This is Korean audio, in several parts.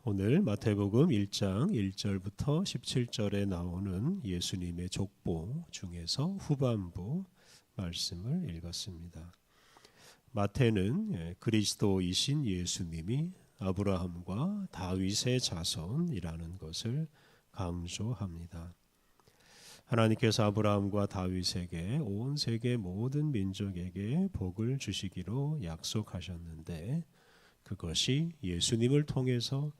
오늘 마태복음 1장 1절부터 17절에 나오는 예수님의 족보 중에서 후반부 말씀을 읽었습니다. 마태는 그리스도이신 예수님이 아브라함과 다윗의 자손이라는 것을 강조합니다. 하나님께서 아브라함과 다윗에게 온 세계 모든 민족에게 복을 주시기로 약속하셨는데 그것이 예수님을 통해서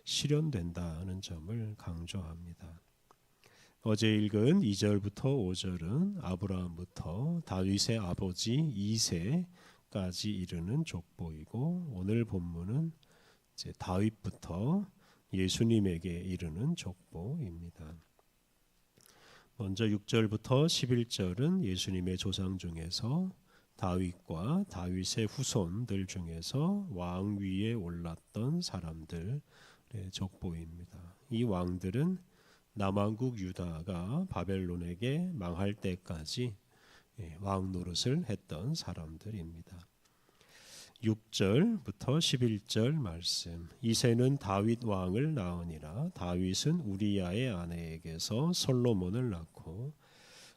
실현된다는 점을 강조합니다. 어제 읽은 2절부터 5절은 아브라함부터 다윗의 아버지 2세까지 이르는 족보이고 오늘 본문은 이제 다윗부터 예수님에게 이르는 족보입니다. 먼저 6절부터 11절은 예수님의 조상 중에서 다윗과 다윗의 후손들 중에서 왕 위에 올랐던 사람들의 족보입니다. 이 왕들은 남왕국 유다가 바벨론에게 망할 때까지 왕 노릇을 했던 사람들입니다. 6절부터 11절 말씀. 이새는 다윗 왕을 낳으니라. 다윗은 우리야의 아내에게서 솔로몬을 낳고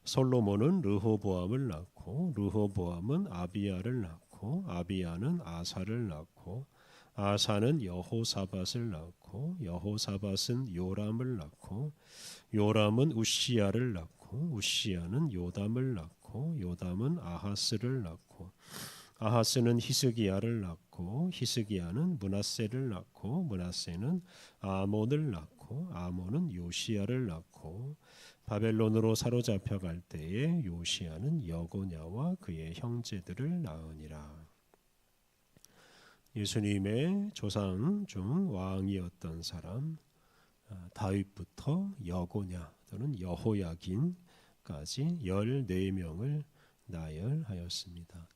솔로몬은 르호보암을 낳고 르호보암은 아비야를 낳고 아비야는 아사를 낳고 아사는 여호사밧을 낳고 여호사밧은 요람을 낳고 요람은 우시야를 낳고 우시야는 요담을 낳고 요담은 아하스를 낳고 아하스는 히스기야를 낳고 히스기야는 므낫세를 낳고 므낫세는 아몬을 낳고 아몬은 요시야를 낳고 바벨론으로 사로잡혀 갈 때에 요시야는 여고냐와 그의 형제들을 낳으니라. 예수님의 조상 중 왕이었던 사람 다윗부터 여고냐 또는 여호야긴까지 14명을 나열하였습니다.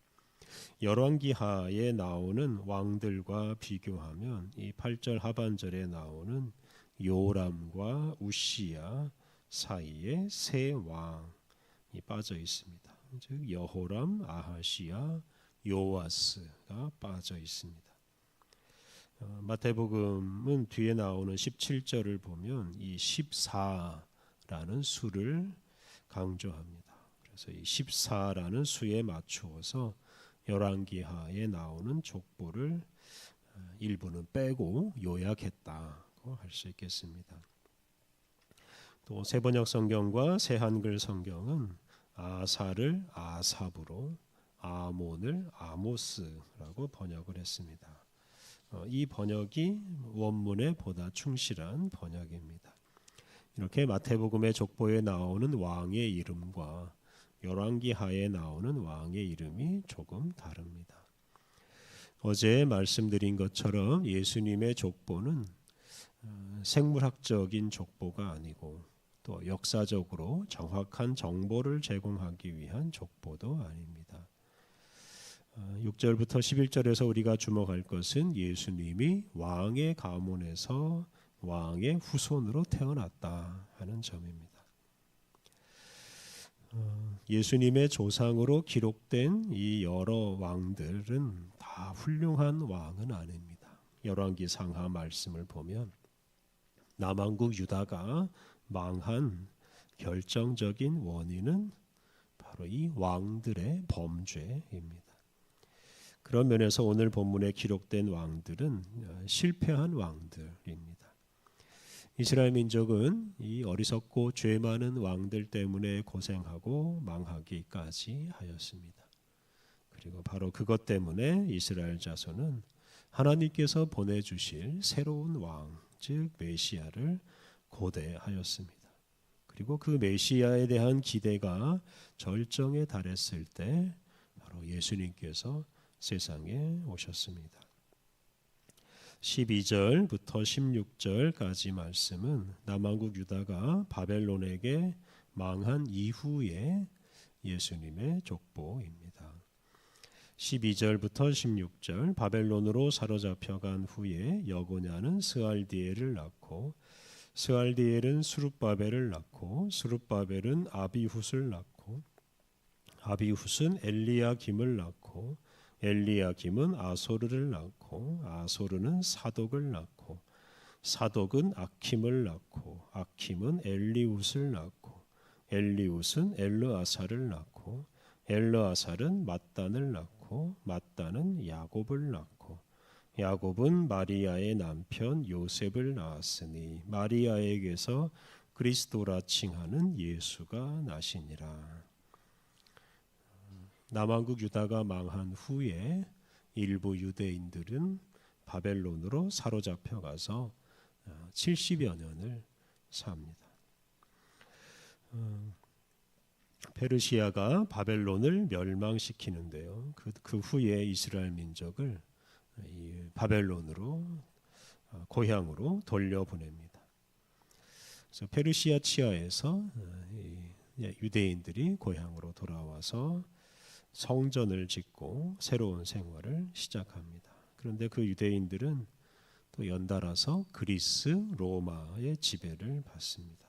열왕기하에 나오는 왕들과 비교하면 이 8절 하반절에 나오는 요람과 우시야 사이에 세 왕이 빠져 있습니다. 즉 여호람, 아하시야, 요아스가 빠져 있습니다. 마태복음은 뒤에 나오는 17절을 보면 이 14라는 수를 강조합니다. 그래서 이 14라는 수에 맞추어서 열왕기하에 나오는 족보를 일부는 빼고 요약했다고 할 수 있겠습니다. 또 새번역 성경과 새한글 성경은 아사를 아삽으로 아몬을 아모스라고 번역을 했습니다. 이 번역이 원문에 보다 충실한 번역입니다. 이렇게 마태복음의 족보에 나오는 왕의 이름과 열왕기하에 나오는 왕의 이름이 조금 다릅니다. 어제 말씀드린 것처럼 예수님의 족보는 생물학적인 족보가 아니고 또 역사적으로 정확한 정보를 제공하기 위한 족보도 아닙니다. 6절부터 11절에서 우리가 주목할 것은 예수님이 왕의 가문에서 왕의 후손으로 태어났다 하는 점입니다. 예수님의 조상으로 기록된 이 여러 왕들은 다 훌륭한 왕은 아닙니다. 열왕기 상하 말씀을 보면 남왕국 유다가 망한 결정적인 원인은 바로 이 왕들의 범죄입니다. 그런 면에서 오늘 본문에 기록된 왕들은 실패한 왕들입니다. 이스라엘 민족은 이 어리석고 죄 많은 왕들 때문에 고생하고 망하기까지 하였습니다. 그리고 바로 그것 때문에 이스라엘 자손은 하나님께서 보내주실 새로운 왕, 즉 메시아를 고대하였습니다. 그리고 그 메시아에 대한 기대가 절정에 달했을 때 바로 예수님께서 세상에 오셨습니다. 12절부터 16절까지 말씀은 남왕국 유다가 바벨론에게 망한 이후에 예수님의 족보입니다. 12절부터 16절 바벨론으로 사로잡혀간 후에 여고냐는 스알디엘을 낳고 스알디엘은 수룹바벨을 낳고 수룹바벨은 아비훗을 낳고 아비훗은 엘리야김을 낳고 엘리야김은 아소르를 낳고 아소르는 사독을 낳고 사독은 아킴을 낳고 아킴은 엘리웃을 낳고 엘리웃은 엘르아살을 낳고 엘르아살은 mat단을 낳고 mat단은 야곱을 낳고 야곱은 마리아의 남편 요셉을 낳았으니 마리아에게서 그리스도라 칭하는 예수가 나시니라. 남왕국 유다가 망한 후에 일부 유대인들은 바벨론으로 사로잡혀 가서 70여 년을 삽니다. 페르시아가 바벨론을 멸망시키는데요. 그 후에 이스라엘 민족을 이 바벨론으로 고향으로 돌려보냅니다. 그래서 페르시아 치하에서 유대인들이 고향으로 돌아와서 성전을 짓고 새로운 생활을 시작합니다. 그런데 그 유대인들은 또 연달아서 그리스, 로마의 지배를 받습니다.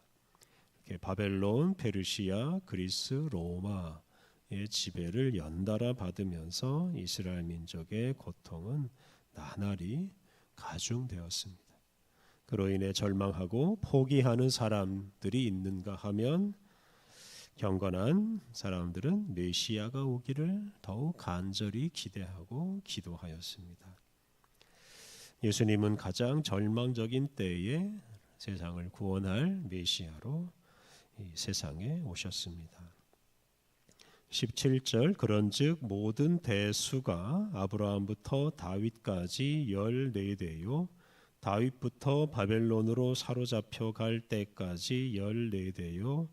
이렇게 바벨론, 페르시아, 그리스, 로마의 지배를 연달아 받으면서 이스라엘 민족의 고통은 나날이 가중되었습니다. 그로 인해 절망하고 포기하는 사람들이 있는가 하면 경건한 사람들은 메시아가 오기를 더욱 간절히 기대하고 기도하였습니다. 예수님은 가장 절망적인 때에 세상을 구원할 메시아로 이 세상에 오셨습니다. 17절 그런즉 모든 대수가 아브라함부터 다윗까지 14대요 다윗부터 바벨론으로 사로잡혀 갈 때까지 14대요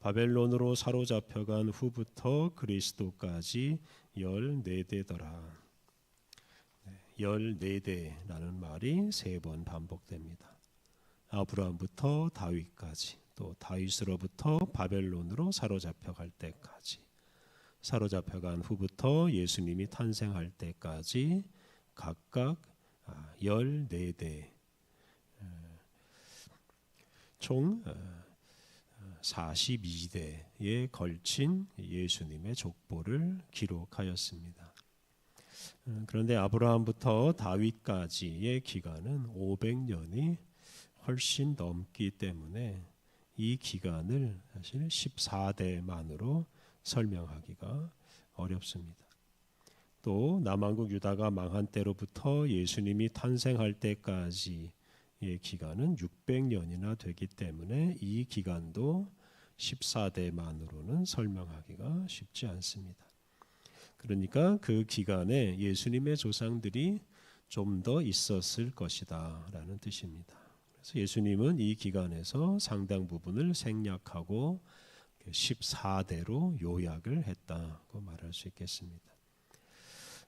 바벨론으로 사로잡혀간 후부터 그리스도까지 14대더라. 14대라는 말이 3번 반복됩니다. 아브라함부터 다윗까지 또 다윗으로부터 바벨론으로 사로잡혀 갈 때까지 사로잡혀간 후부터 예수님이 탄생할 때까지 각각 14대 총 42대에 걸친 예수님의 족보를 기록하였습니다. 그런데 아브라함부터 다윗까지의 기간은 500년이 훨씬 넘기 때문에 이 기간을 사실 14대만으로 설명하기가 어렵습니다. 또 남왕국 유다가 망한 때로부터 예수님이 탄생할 때까지의 기간은 600년이나 되기 때문에 이 기간도 14대만으로는 설명하기가 쉽지 않습니다. 그러니까 그 기간에 예수님의 조상들이 좀 더 있었을 것이다 라는 뜻입니다. 그래서 예수님은 이 기간에서 상당 부분을 생략하고 14대로 요약을 했다고 말할 수 있겠습니다.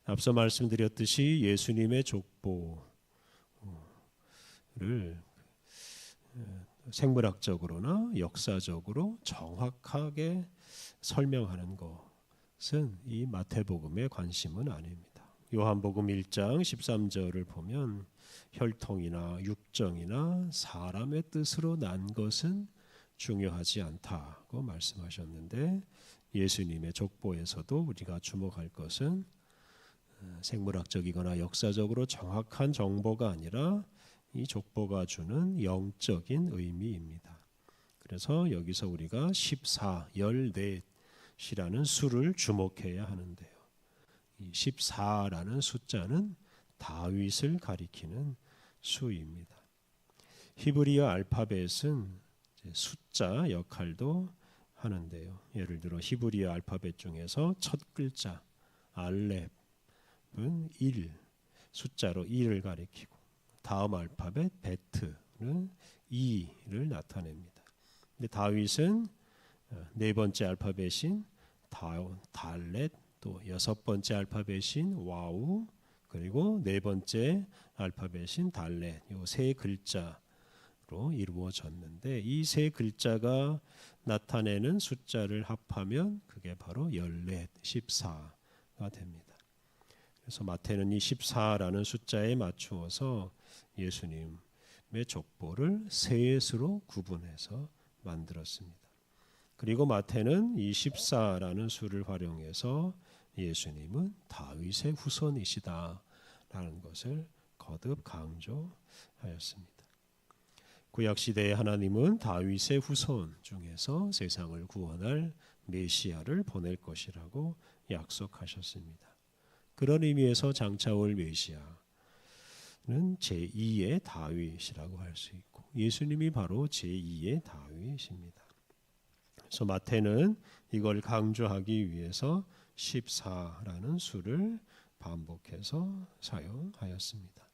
앞서 말씀드렸듯이 예수님의 족보를 생물학적으로나 역사적으로 정확하게 설명하는 것은 이 마태복음의 관심은 아닙니다. 요한복음 1장 13절을 보면 혈통이나 육정이나 사람의 뜻으로 난 것은 중요하지 않다고 말씀하셨는데 예수님의 족보에서도 우리가 주목할 것은 생물학적이거나 역사적으로 정확한 정보가 아니라 이 족보가 주는 영적인 의미입니다. 그래서 여기서 우리가 14, 14이라는 수를 주목해야 하는데요. 이 14라는 숫자는 다윗을 가리키는 수입니다. 히브리어 알파벳은 숫자 역할도 하는데요. 예를 들어 히브리어 알파벳 중에서 첫 글자 알렙은 1, 숫자로 1을 가리키고 다음 알파벳 베트는 2를 나타냅니다. 근데 다윗은 네 번째 알파벳인 달렛 또 여섯 번째 알파벳인 와우 그리고 네 번째 알파벳인 달렛 이 세 글자로 이루어졌는데 이 세 글자가 나타내는 숫자를 합하면 그게 바로 14, 14가 됩니다. 그래서 마태는 이 14라는 숫자에 맞추어서 예수님의 족보를 셋으로 구분해서 만들었습니다. 그리고 마태는 이 14라는 수를 활용해서 예수님은 다윗의 후손이시다라는 것을 거듭 강조하였습니다. 구약 시대의 하나님은 다윗의 후손 중에서 세상을 구원할 메시아를 보낼 것이라고 약속하셨습니다. 그런 의미에서 장차올 메시아는 제2의 다윗이라고 할 수 있고 예수님이 바로 제2의 다윗입니다. 그래서 마태는 이걸 강조하기 위해서 14라는 수를 반복해서 사용하였습니다.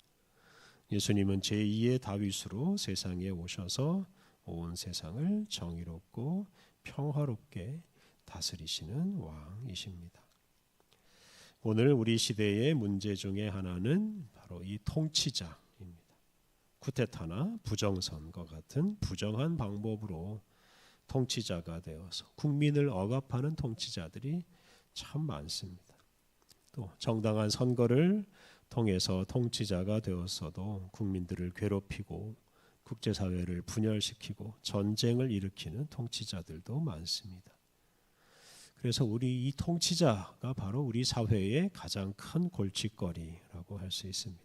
예수님은 제2의 다윗으로 세상에 오셔서 온 세상을 정의롭고 평화롭게 다스리시는 왕이십니다. 오늘 우리 시대의 문제 중에 하나는 바로 이 통치자입니다. 쿠데타나 부정선거 같은 부정한 방법으로 통치자가 되어서 국민을 억압하는 통치자들이 참 많습니다. 또 정당한 선거를 통해서 통치자가 되었어도 국민들을 괴롭히고 국제사회를 분열시키고 전쟁을 일으키는 통치자들도 많습니다. 그래서 우리 이 통치자가 바로 우리 사회의 가장 큰 골칫거리라고 할 수 있습니다.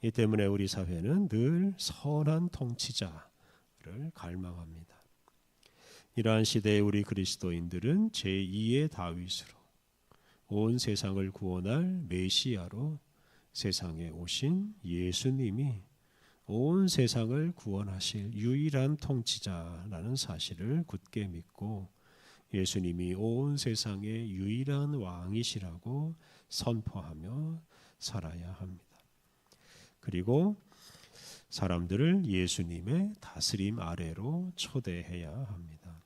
이 때문에 우리 사회는 늘 선한 통치자를 갈망합니다. 이러한 시대에 우리 그리스도인들은 제2의 다윗으로 온 세상을 구원할 메시아로 세상에 오신 예수님이 온 세상을 구원하실 유일한 통치자라는 사실을 굳게 믿고 예수님이 온 세상의 유일한 왕이시라고 선포하며 살아야 합니다. 그리고 사람들을 예수님의 다스림 아래로 초대해야 합니다.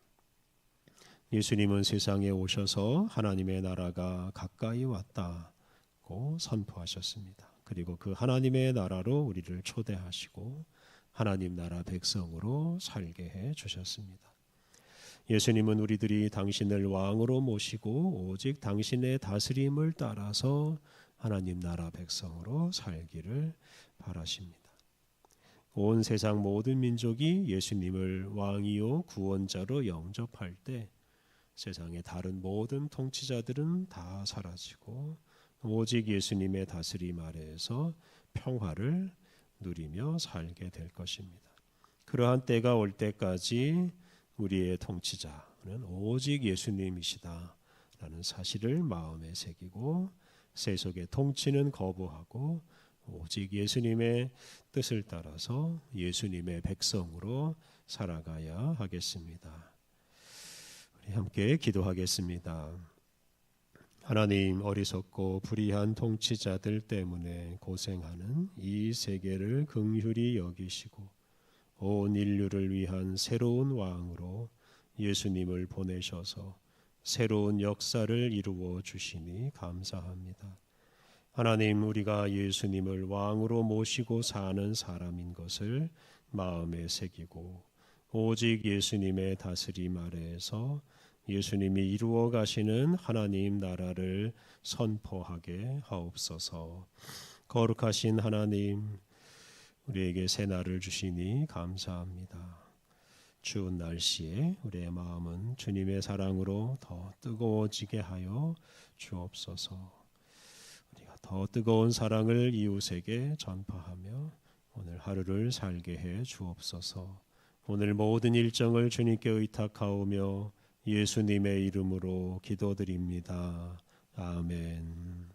예수님은 세상에 오셔서 하나님의 나라가 가까이 왔다고 선포하셨습니다. 그리고 그 하나님의 나라로 우리를 초대하시고 하나님 나라 백성으로 살게 해 주셨습니다. 예수님은 우리들이 당신을 왕으로 모시고 오직 당신의 다스림을 따라서 하나님 나라 백성으로 살기를 바라십니다. 온 세상 모든 민족이 예수님을 왕이요 구원자로 영접할 때 세상의 다른 모든 통치자들은 다 사라지고 오직 예수님의 다스림 아래에서 평화를 누리며 살게 될 것입니다. 그러한 때가 올 때까지 우리의 통치자는 오직 예수님이시다라는 사실을 마음에 새기고 세속의 통치는 거부하고 오직 예수님의 뜻을 따라서 예수님의 백성으로 살아가야 하겠습니다. 우리 함께 기도하겠습니다. 하나님, 어리석고 불의한 통치자들 때문에 고생하는 이 세계를 긍휼히 여기시고 온 인류를 위한 새로운 왕으로 예수님을 보내셔서 새로운 역사를 이루어 주시니 감사합니다. 하나님, 우리가 예수님을 왕으로 모시고 사는 사람인 것을 마음에 새기고 오직 예수님의 다스림 아래에서 예수님이 이루어 가시는 하나님 나라를 선포하게 하옵소서. 거룩하신 하나님, 우리에게 새 날을 주시니 감사합니다. 추운 날씨에 우리의 마음은 주님의 사랑으로 더 뜨거워지게 하여 주옵소서. 우리가 더 뜨거운 사랑을 이웃에게 전파하며 오늘 하루를 살게 해 주옵소서. 오늘 모든 일정을 주님께 의탁하오며 예수님의 이름으로 기도드립니다. 아멘.